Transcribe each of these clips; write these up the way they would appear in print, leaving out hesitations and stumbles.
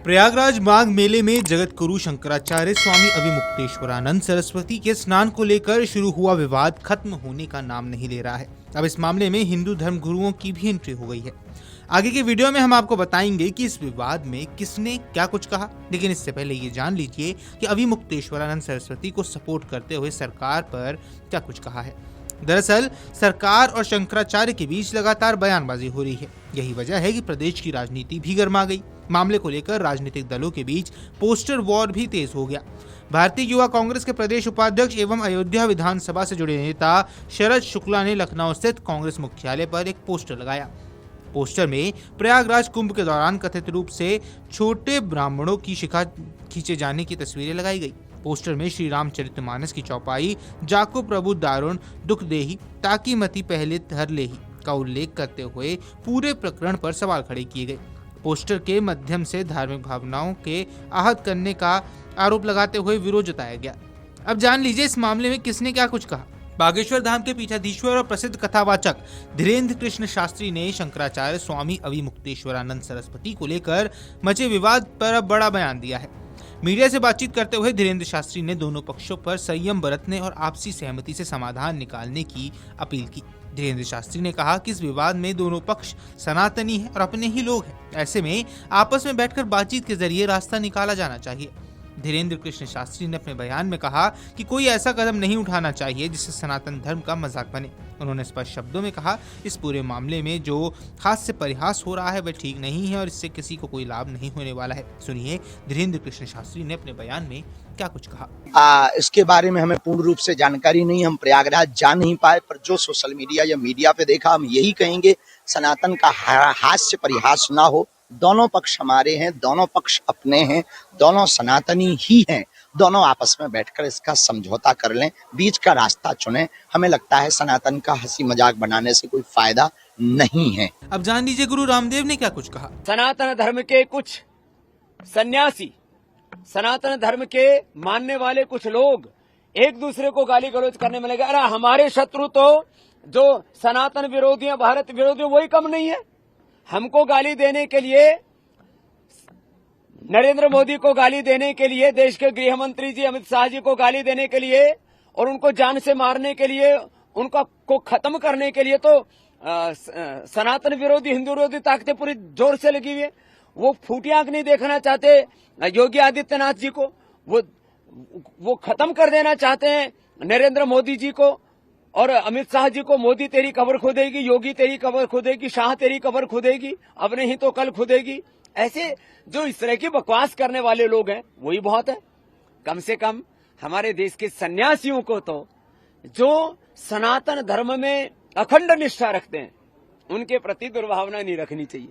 प्रयागराज माघ मेले में जगत गुरु शंकराचार्य स्वामी अभिमुक्तेश्वरानंद सरस्वती के स्नान को लेकर शुरू हुआ विवाद खत्म होने का नाम नहीं ले रहा है। अब इस मामले में हिंदू धर्म गुरुओं की भी एंट्री हो गई है। आगे के वीडियो में हम आपको बताएंगे कि इस विवाद में किसने क्या कुछ कहा, लेकिन इससे पहले ये जान लीजिए कि अभिमुक्तेश्वरानंद सरस्वती को सपोर्ट करते हुए सरकार पर क्या कुछ कहा है। दरअसल सरकार और शंकराचार्य के बीच लगातार बयानबाजी हो रही है। यही वजह है कि प्रदेश की राजनीति भी गर्मा गई। मामले को लेकर राजनीतिक दलों के बीच पोस्टर वॉर भी तेज हो गया। भारतीय युवा कांग्रेस के प्रदेश उपाध्यक्ष एवं अयोध्या विधानसभा से जुड़े नेता शरद शुक्ला ने लखनऊ स्थित कांग्रेस मुख्यालय पर एक पोस्टर लगाया। पोस्टर में प्रयागराज कुंभ के दौरान कथित रूप से छोटे ब्राह्मणों की शिखा खींचे जाने की तस्वीरें लगाई गई। पोस्टर में श्री रामचरितमानस की चौपाई जाको प्रभु दारुण दुख देही ताकि मति पहले धर लेही का उल्लेख करते हुए पूरे प्रकरण पर सवाल खड़े किए गए। पोस्टर के माध्यम से धार्मिक भावनाओं के आहत करने का आरोप लगाते हुए विरोध जताया गया। अब जान लीजिए इस मामले में किसने क्या कुछ कहा। बागेश्वर धाम के पीठाधीश्वर और प्रसिद्ध कथावाचक धीरेन्द्र कृष्ण शास्त्री ने शंकराचार्य स्वामी अभिमुक्तेश्वरानंद सरस्वती को लेकर मचे विवाद पर अब बड़ा बयान दिया है। मीडिया से बातचीत करते हुए धीरेन्द्र शास्त्री ने दोनों पक्षों पर संयम बरतने और आपसी सहमति से समाधान निकालने की अपील की। धीरेन्द्र शास्त्री ने कहा कि इस विवाद में दोनों पक्ष सनातनी हैं और अपने ही लोग हैं। ऐसे में आपस में बैठकर बातचीत के जरिए रास्ता निकाला जाना चाहिए। धीरेन्द्र कृष्ण शास्त्री ने अपने बयान में कहा कि कोई ऐसा कदम नहीं उठाना चाहिए जिससे सनातन धर्म का मजाक बने। उन्होंने स्पष्ट शब्दों में कहा, इस पूरे मामले में जो हास्य परिहास हो रहा है वह ठीक नहीं है और इससे किसी को कोई लाभ नहीं होने वाला है। सुनिए धीरेन्द्र कृष्ण शास्त्री ने अपने बयान में क्या कुछ कहा। इसके बारे में हमें पूर्ण रूप से जानकारी नहीं, हम प्रयागराज जा नहीं पाए, पर जो सोशल मीडिया या मीडिया पे देखा हम यही कहेंगे, सनातन का हास्य परिहास ना हो। दोनों पक्ष हमारे हैं, दोनों पक्ष अपने हैं, दोनों सनातनी ही हैं। दोनों आपस में बैठकर इसका समझौता कर लें, बीच का रास्ता चुनें। हमें लगता है सनातन का हंसी मजाक बनाने से कोई फायदा नहीं है। अब जान लीजिए गुरु रामदेव ने क्या कुछ कहा। सनातन धर्म के कुछ सन्यासी, सनातन धर्म के मानने वाले कुछ लोग एक दूसरे को गाली गलौज करने में लगे। अरे हमारे शत्रु तो जो सनातन विरोधी हैं, भारत विरोधी, वही कम नहीं है। हमको गाली देने के लिए, नरेंद्र मोदी को गाली देने के लिए, देश के गृह मंत्री जी अमित शाह जी को गाली देने के लिए और उनको जान से मारने के लिए, उनका को खत्म करने के लिए तो सनातन विरोधी, हिंदू विरोधी ताकतें पूरी जोर से लगी हुई है। वो फूटी आंख नहीं देखना चाहते योगी आदित्यनाथ जी को, वो खत्म कर देना चाहते हैं नरेंद्र मोदी जी को और अमित शाह जी को। मोदी तेरी कब्र खुदेगी, योगी तेरी कब्र खुदेगी, शाह तेरी कब्र खुदेगी, अब नहीं तो कल खुदेगी। ऐसे जो इस तरह की बकवास करने वाले लोग हैं वही बहुत है। कम से कम हमारे देश के सन्यासियों को तो जो सनातन धर्म में अखंड निष्ठा रखते हैं उनके प्रति दुर्भावना नहीं रखनी चाहिए।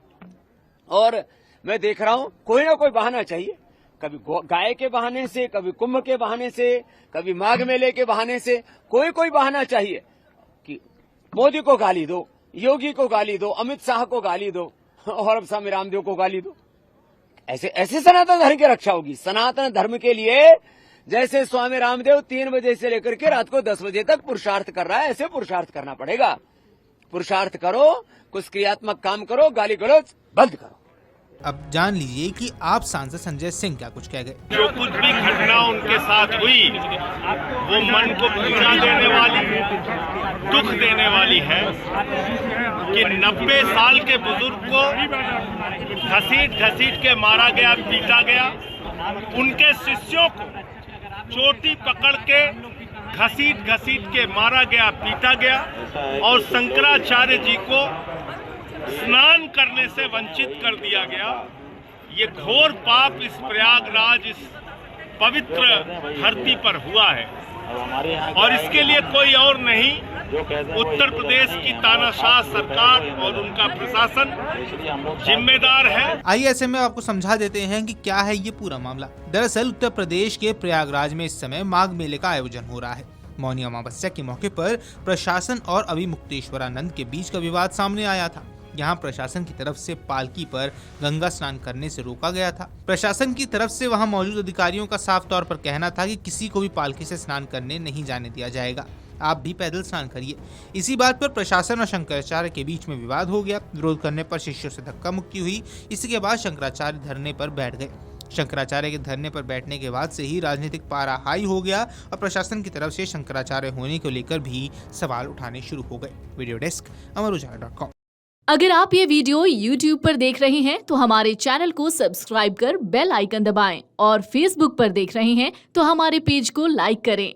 और मैं देख रहा हूं कोई ना कोई बहाना चाहिए, कभी गाय के बहाने से, कभी कुंभ के बहाने से, कभी माघ मेले के बहाने से, कोई बहाना चाहिए कि मोदी को गाली दो, योगी को गाली दो, अमित शाह को गाली दो और अब स्वामी रामदेव को गाली दो। ऐसे सनातन धर्म की रक्षा होगी। सनातन धर्म के लिए जैसे स्वामी रामदेव 3 बजे से लेकर के रात को 10 बजे तक पुरुषार्थ कर रहा है, ऐसे पुरुषार्थ करना पड़ेगा। पुरुषार्थ करो, कुछ क्रियात्मक काम करो, गाली गलौज बंद करो। अब जान लीजिए कि आप सांसद संजय सिंह क्या कुछ कह गए। जो कुछ भी घटना उनके साथ हुई वो मन को पीड़ा देने वाली, दुख देने वाली है कि 90 साल के बुजुर्ग को घसीट के मारा गया, पीटा गया। उनके शिष्यों को चोटी पकड़ के घसीट के मारा गया, पीटा गया और शंकराचार्य जी को स्नान करने से वंचित कर दिया गया। ये घोर पाप इस प्रयागराज, इस पवित्र धरती पर हुआ है और इसके लिए कोई और नहीं, उत्तर प्रदेश की तानाशाह सरकार और उनका प्रशासन जिम्मेदार है। आइए ऐसे में आपको समझा देते हैं कि क्या है ये पूरा मामला। दरअसल उत्तर प्रदेश के प्रयागराज में इस समय माघ मेले का आयोजन हो रहा है। मौनी अमावस्या के मौके पर प्रशासन और अभिमुक्तेश्वरानंद के बीच का विवाद सामने आया था। यहाँ प्रशासन की तरफ से पालकी पर गंगा स्नान करने से रोका गया था। प्रशासन की तरफ से वहाँ मौजूद अधिकारियों का साफ तौर पर कहना था कि किसी को भी पालकी से स्नान करने नहीं जाने दिया जाएगा। आप भी पैदल स्नान करिए। इसी बात पर प्रशासन और शंकराचार्य के बीच में विवाद हो गया। विरोध करने पर शिष्यों से धक्का मुक्की हुई। इसके बाद शंकराचार्य धरने पर बैठ गए। शंकराचार्य के धरने पर बैठने के बाद से ही राजनीतिक पारा हाई हो गया और प्रशासन की तरफ से शंकराचार्य होने को लेकर भी सवाल उठाने शुरू हो गए। Video desk Amarujala dot com. अगर आप ये वीडियो YouTube पर देख रहे हैं तो हमारे चैनल को सब्सक्राइब कर बेल आइकन दबाएं और Facebook पर देख रहे हैं तो हमारे पेज को लाइक करें।